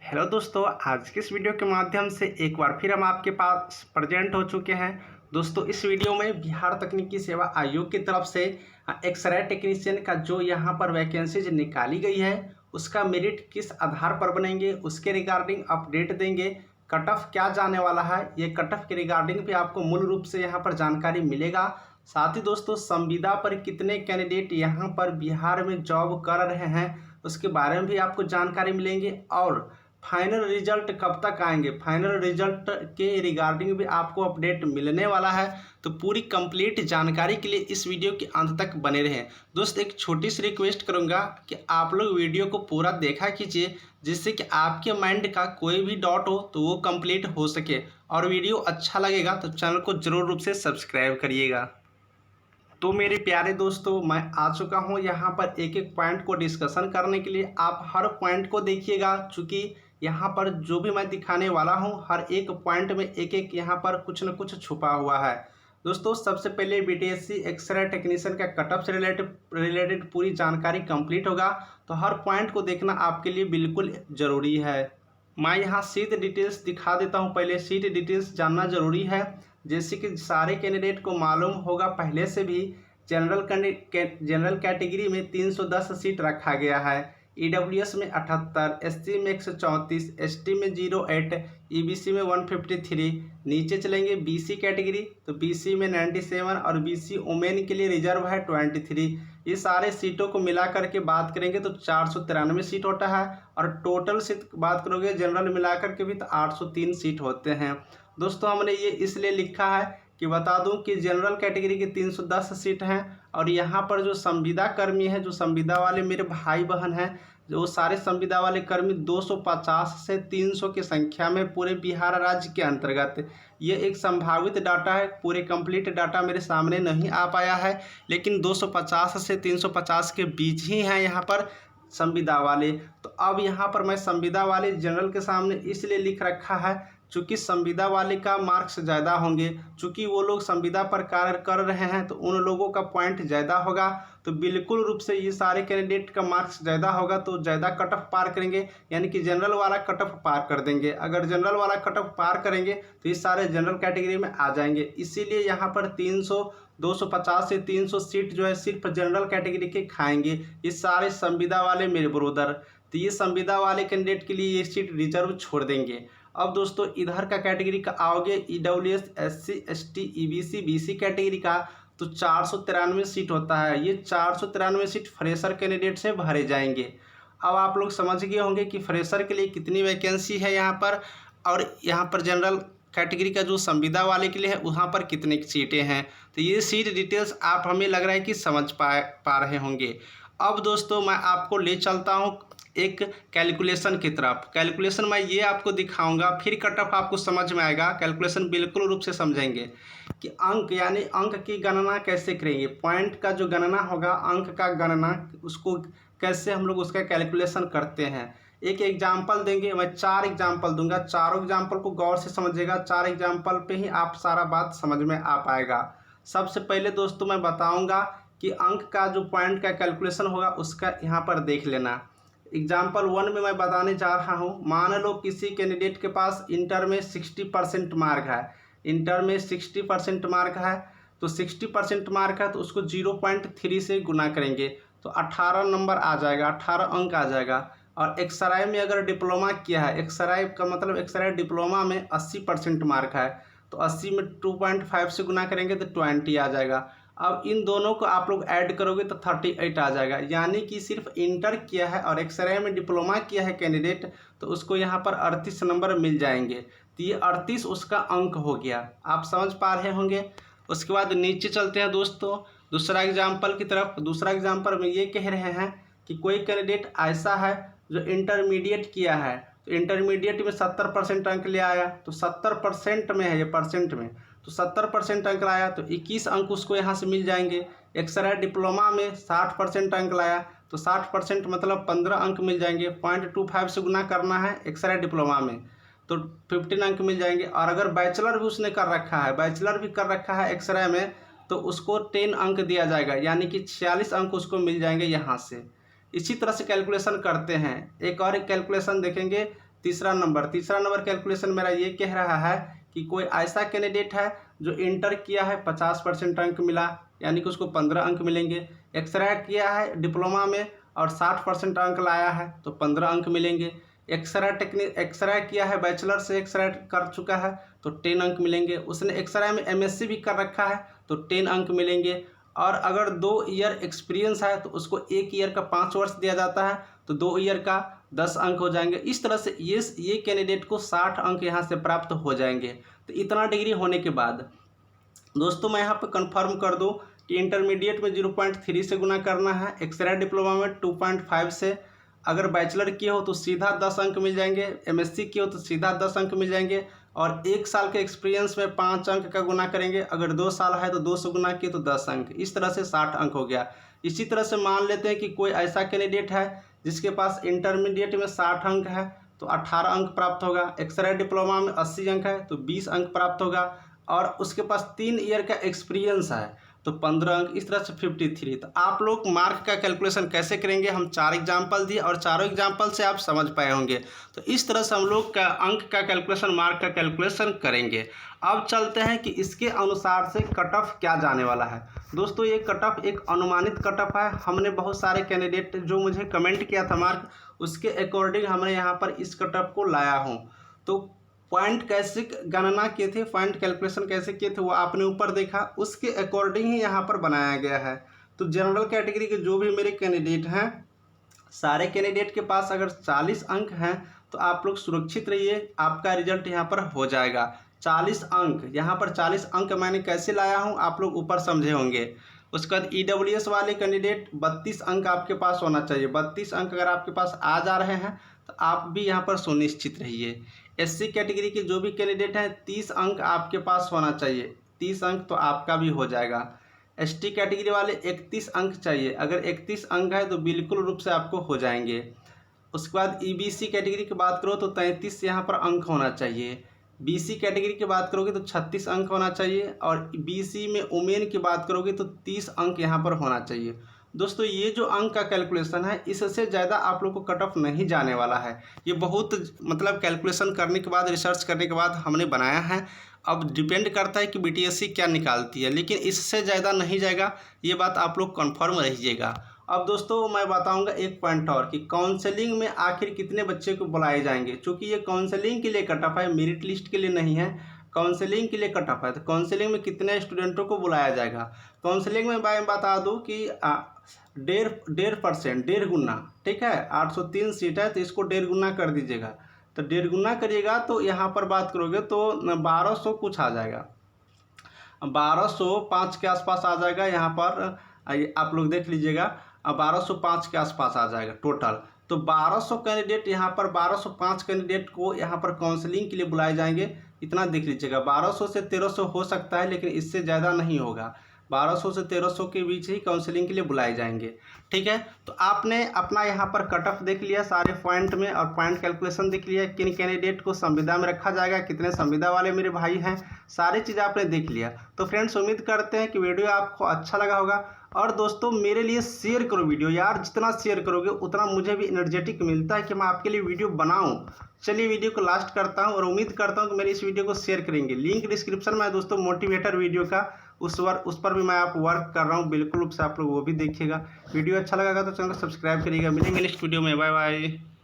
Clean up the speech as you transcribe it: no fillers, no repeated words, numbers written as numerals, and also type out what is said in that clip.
Hello दोस्तों, आज के इस वीडियो के माध्यम से एक बार फिर हम आपके पास प्रेजेंट हो चुके हैं। दोस्तों, इस वीडियो में बिहार तकनीकी सेवा आयोग की तरफ से एक्सरे टेक्नीशियन का जो यहाँ पर वैकेंसीज निकाली गई है उसका मेरिट किस आधार पर बनेंगे उसके रिगार्डिंग अपडेट देंगे। कट ऑफ क्या जाने वाला है, ये कट ऑफ के रिगार्डिंग भी आपको मूल रूप से यहाँ पर जानकारी मिलेगा। साथ ही दोस्तों, संविदा पर कितने कैंडिडेट यहाँ पर बिहार में जॉब कर रहे हैं उसके बारे में भी आपको जानकारी मिलेंगे और फाइनल रिजल्ट कब तक आएंगे, फाइनल रिजल्ट के रिगार्डिंग भी आपको अपडेट मिलने वाला है। तो पूरी कंप्लीट जानकारी के लिए इस वीडियो के अंत तक बने रहें। दोस्त, एक छोटी सी रिक्वेस्ट करूंगा कि आप लोग वीडियो को पूरा देखा कीजिए, जिससे कि आपके माइंड का कोई भी डाउट हो तो वो कंप्लीट हो सके। और वीडियो अच्छा लगेगा तो चैनल को जरूर रूप से सब्सक्राइब करिएगा। तो मेरे प्यारे दोस्तों, मैं आ चुका हूं यहाँ पर एक एक पॉइंट को डिस्कशन करने के लिए। आप हर पॉइंट को देखिएगा, चूँकि यहाँ पर जो भी मैं दिखाने वाला हूँ हर एक पॉइंट में एक एक यहाँ पर कुछ न कुछ छुपा हुआ है। दोस्तों, सबसे पहले बीटीएससी एक्सरे टेक्नीशियन का कट ऑफ से रिलेटेड पूरी जानकारी कंप्लीट होगा, तो हर पॉइंट को देखना आपके लिए बिल्कुल ज़रूरी है। मैं यहाँ सीट डिटेल्स दिखा देता हूँ। पहले सीट डिटेल्स जानना ज़रूरी है, जैसे कि सारे कैंडिडेट को मालूम होगा पहले से भी। जनरल कैटेगरी में 310 सीट रखा गया है, ईडब्ल्यूएस में 78, एससी में 134, एसटी में 08, ईबीसी में 153। नीचे चलेंगे बीसी कैटेगरी, तो बीसी में 97 और बीसी वुमेन के लिए रिजर्व है 23। ये सारे सीटों को मिला करके बात करेंगे तो 493 सीट होता है, और टोटल सीट बात करोगे जनरल मिलाकर के भी तो 803 सीट होते हैं। दोस्तों, हमने ये इसलिए लिखा है कि बता दूं कि जनरल कैटेगरी की 310 सीट हैं, और यहाँ पर जो संविदा कर्मी हैं, जो संविदा वाले मेरे भाई बहन हैं, जो सारे संविदा वाले कर्मी 250 से 300 की संख्या में पूरे बिहार राज्य के अंतर्गत। ये एक संभावित डाटा है, पूरे कंप्लीट डाटा मेरे सामने नहीं आ पाया है, लेकिन 250 से 350 के बीच ही हैं यहाँ पर संविदा वाले। तो अब यहाँ पर मैं संविदा वाले जनरल के सामने इसलिए लिख रखा है चूँकि संविदा वाले का मार्क्स ज़्यादा होंगे, चूँकि वो लोग संविदा पर कार्य कर रहे हैं तो उन लोगों का पॉइंट ज़्यादा होगा। तो बिल्कुल रूप से ये सारे कैंडिडेट का मार्क्स ज़्यादा होगा तो ज़्यादा कट ऑफ पार करेंगे, यानी कि जनरल वाला कट ऑफ पार कर देंगे। अगर जनरल वाला कट ऑफ पार करेंगे तो ये सारे जनरल कैटेगरी में आ जाएंगे। इसीलिए यहाँ पर 250 से 300 सीट जो है सिर्फ जनरल कैटेगरी के खाएंगे ये सारे संविदा वाले मेरे ब्रोदर। तो ये संविदा वाले कैंडिडेट के लिए ये सीट रिजर्व छोड़ देंगे। अब दोस्तों, इधर का कैटेगरी का आओगे, EWS, SC, ST, EBC, BC category का तो 493 सीट होता है। ये 493 सीट फ्रेशर कैंडिडेट से भरे जाएंगे। अब आप लोग समझ गए होंगे कि फ्रेशर के लिए कितनी वैकेंसी है यहाँ पर, और यहाँ पर जनरल कैटेगरी का जो संविदा वाले के लिए है वहाँ पर कितनी सीटें हैं। तो ये सीट डिटेल्स आप हमें लग रहा है कि समझ पा रहे होंगे। अब दोस्तों, मैं आपको ले चलता हूँ एक कैलकुलेशन की तरफ। कैलकुलेशन मैं ये आपको दिखाऊंगा, फिर कट ऑफ आपको समझ में आएगा। कैलकुलेशन बिल्कुल रूप से समझेंगे कि अंक यानी अंक की गणना कैसे करेंगे। पॉइंट का जो गणना होगा, अंक का गणना, उसको कैसे हम लोग उसका कैलकुलेशन करते हैं। एक एग्जाम्पल देंगे, मैं 4 एग्जाम्पल दूंगा, चारों एग्जाम्पल को गौर से समझिएगा। 4 एग्जाम्पल पे ही आप सारा बात समझ में आ पाएगा। सबसे पहले दोस्तों मैं बताऊँगा कि अंक का जो पॉइंट का कैलकुलेशन होगा उसका यहाँ पर देख लेना। एग्जाम्पल 1 में मैं बताने जा रहा हूँ। मान लो किसी कैंडिडेट के पास इंटर में 60% मार्क है, इंटर में 60% मार्क है, तो 60% मार्क है तो उसको 0.3 से गुना करेंगे तो 18 नंबर आ जाएगा, 18 अंक आ जाएगा। और एक्सराय में अगर डिप्लोमा किया है, एक्सराय का मतलब एक्सराय डिप्लोमा में 80% मार्क है, तो 80 में 2.5 से गुना करेंगे तो 20 आ जाएगा। अब इन दोनों को आप लोग ऐड करोगे तो 38 आ जाएगा। यानी कि सिर्फ इंटर किया है और एक्सरे में डिप्लोमा किया है कैंडिडेट, तो उसको यहाँ पर 38 नंबर मिल जाएंगे। तो ये 38 उसका अंक हो गया, आप समझ पा रहे होंगे। उसके बाद नीचे चलते हैं दोस्तों दूसरा एग्जाम्पल की तरफ। दूसरा एग्जाम्पल में ये कह रहे हैं कि कोई कैंडिडेट ऐसा है जो इंटरमीडिएट किया है, तो इंटरमीडिएट में 70% अंक ले आया, तो 70% में है ये, परसेंट में, तो 70% अंक लाया तो 21 अंक उसको यहाँ से मिल जाएंगे। एक्सरे डिप्लोमा में 60% अंक लाया तो 60% मतलब 15 अंक मिल जाएंगे। 0.25 से गुना करना है एक्सरे डिप्लोमा में तो 15 अंक मिल जाएंगे। और अगर बैचलर भी उसने कर रखा है, बैचलर भी कर रखा है एक्सरे में, तो उसको 10 अंक दिया जाएगा, यानी कि 46 अंक उसको मिल जाएंगे यहाँ से। इसी तरह से कैलकुलेशन करते हैं। एक और कैलकुलेशन देखेंगे, तीसरा नंबर कैलकुलेशन मेरा ये कह रहा है कि कोई ऐसा कैंडिडेट है जो इंटर किया है 50% अंक मिला, यानी कि उसको 15 अंक मिलेंगे। एक्सरे किया है डिप्लोमा में और 60% अंक लाया है तो 15 अंक मिलेंगे। एक्सरे किया है बैचलर से एक्सरे कर चुका है तो 10 अंक मिलेंगे। उसने एक्सरे में एमएससी भी कर रखा है तो 10 अंक मिलेंगे। और अगर 2 ईयर एक्सपीरियंस है तो उसको 1 ईयर का 5 वर्ष दिया जाता है तो 2 ईयर का 10 अंक हो जाएंगे। इस तरह से ये कैंडिडेट को 60 अंक यहाँ से प्राप्त हो जाएंगे। तो इतना डिग्री होने के बाद दोस्तों मैं यहाँ पर कंफर्म कर दूँ कि इंटरमीडिएट में 0.3 से गुना करना है, एक्सरे डिप्लोमा में 2.5 से, अगर बैचलर किए हो तो सीधा 10 अंक मिल जाएंगे, एमएससी किए हो तो सीधा 10 अंक मिल जाएंगे। और 1 साल के एक्सपीरियंस में 5 अंक का गुना करेंगे, अगर 2 साल है तो 2 से गुना किए तो 10 अंक। इस तरह से 60 अंक हो गया। इसी तरह से मान लेते हैं कि कोई ऐसा कैंडिडेट है जिसके पास इंटरमीडिएट में 60 अंक है तो 18 अंक प्राप्त होगा। एक्सरे डिप्लोमा में 80 अंक है तो 20 अंक प्राप्त होगा। और उसके पास 3 ईयर का एक्सपीरियंस है तो 15 अंक। इस तरह से 53। तो आप लोग मार्क का कैलकुलेशन कैसे करेंगे, हम 4 एग्जाम्पल दिए और चारों एग्जाम्पल से आप समझ पाए होंगे। तो इस तरह से हम लोग का अंक का कैलकुलेशन, मार्क का कैलकुलेशन करेंगे। अब चलते हैं कि इसके अनुसार से कट ऑफ क्या जाने वाला है। दोस्तों ये कट ऑफ एक अनुमानित कट ऑफ है। हमने बहुत सारे कैंडिडेट जो मुझे कमेंट किया था मार्क, उसके अकॉर्डिंग हमने यहाँ पर इस कट ऑफ को लाया हूँ। तो पॉइंट कैसे गणना किए थे, पॉइंट कैलकुलेशन कैसे किए थे वो आपने ऊपर देखा, उसके अकॉर्डिंग ही यहाँ पर बनाया गया है। तो जनरल कैटेगरी के जो भी मेरे कैंडिडेट हैं, सारे कैंडिडेट के पास अगर 40 अंक हैं तो आप लोग सुरक्षित रहिए, आपका रिजल्ट यहाँ पर हो जाएगा। 40 अंक, यहाँ पर 40 अंक मैंने कैसे लाया हूँ आप लोग ऊपर समझे होंगे। उसके बाद ईडब्ल्यूएस वाले कैंडिडेट 32 अंक आपके पास होना चाहिए। 32 अंक अगर आपके पास आ जा रहे हैं तो आप भी यहाँ पर सुनिश्चित रहिए। एससी कैटेगरी के जो भी कैंडिडेट हैं 30 अंक आपके पास होना चाहिए। 30 अंक तो आपका भी हो जाएगा। एसटी कैटेगरी वाले 31 अंक चाहिए, अगर 31 अंक है तो बिल्कुल रूप से आपको हो जाएंगे। उसके बाद ईबीसी कैटेगरी की बात करो तो 33 यहाँ पर अंक होना चाहिए। बीसी कैटेगरी की बात करोगे तो 36 अंक होना चाहिए। और बीसी में वुमेन की बात करोगे तो 30 अंक यहाँ पर होना चाहिए। दोस्तों ये जो अंक का कैलकुलेशन है इससे ज़्यादा आप लोग को कट ऑफ नहीं जाने वाला है। ये बहुत मतलब कैलकुलेशन करने के बाद, रिसर्च करने के बाद हमने बनाया है। अब डिपेंड करता है कि बीटीएससी क्या निकालती है, लेकिन इससे ज़्यादा नहीं जाएगा, ये बात आप लोग कन्फर्म रहिएगा। अब दोस्तों मैं बताऊंगा एक पॉइंट और कि काउंसलिंग में आखिर कितने बच्चे को बुलाए जाएंगे। चूँकि ये काउंसलिंग के लिए कट ऑफ है, मेरिट लिस्ट के लिए नहीं है, काउंसलिंग के लिए कट ऑफ है। तो काउंसलिंग में कितने स्टूडेंटों को बुलाया जाएगा। काउंसलिंग में मैं बता दूं कि 1.5% गुना, ठीक है। 803 सीट है तो इसको 1.5 गुना कर दीजिएगा। तो 1.5 गुना करिएगा तो यहाँ पर बात करोगे तो 1200 कुछ आ जाएगा, 1205 के आसपास आ जाएगा। यहाँ पर आप लोग देख लीजिएगा, 1205 के आसपास आ जाएगा टोटल। तो 1200 कैंडिडेट यहाँ पर, 1205 कैंडिडेट को यहाँ पर काउंसलिंग के लिए बुलाए जाएंगे। इतना देख लीजिएगा, 1200 से 1300 हो सकता है लेकिन इससे ज़्यादा नहीं होगा। 1200 से 1300 के बीच ही काउंसलिंग के लिए बुलाए जाएंगे, ठीक है। तो आपने अपना यहाँ पर कट ऑफ देख लिया सारे पॉइंट में, और पॉइंट कैलकुलेशन देख लिया, किन कैंडिडेट को संविदा में रखा जाएगा, कितने संविदा वाले मेरे भाई हैं, सारी चीज़ आपने देख लिया। तो फ्रेंड्स उम्मीद करते हैं कि वीडियो आपको अच्छा लगा होगा। और दोस्तों मेरे लिए शेयर करो वीडियो यार, जितना शेयर करोगे उतना मुझे भी एनर्जेटिक मिलता है कि मैं आपके लिए वीडियो बनाऊं। चलिए वीडियो को लास्ट करता हूं और उम्मीद करता हूं कि मेरी इस वीडियो को शेयर करेंगे। लिंक डिस्क्रिप्शन में है दोस्तों मोटिवेटर वीडियो का, उस पर भी मैं आप वर्क कर रहा हूं, बिल्कुल रूप से आप लोग वो भी देखिएगा। वीडियो अच्छा लगा तो चैनल को सब्सक्राइब करिएगा। मिलेंगे नेक्स्ट वीडियो में, बाय बाय।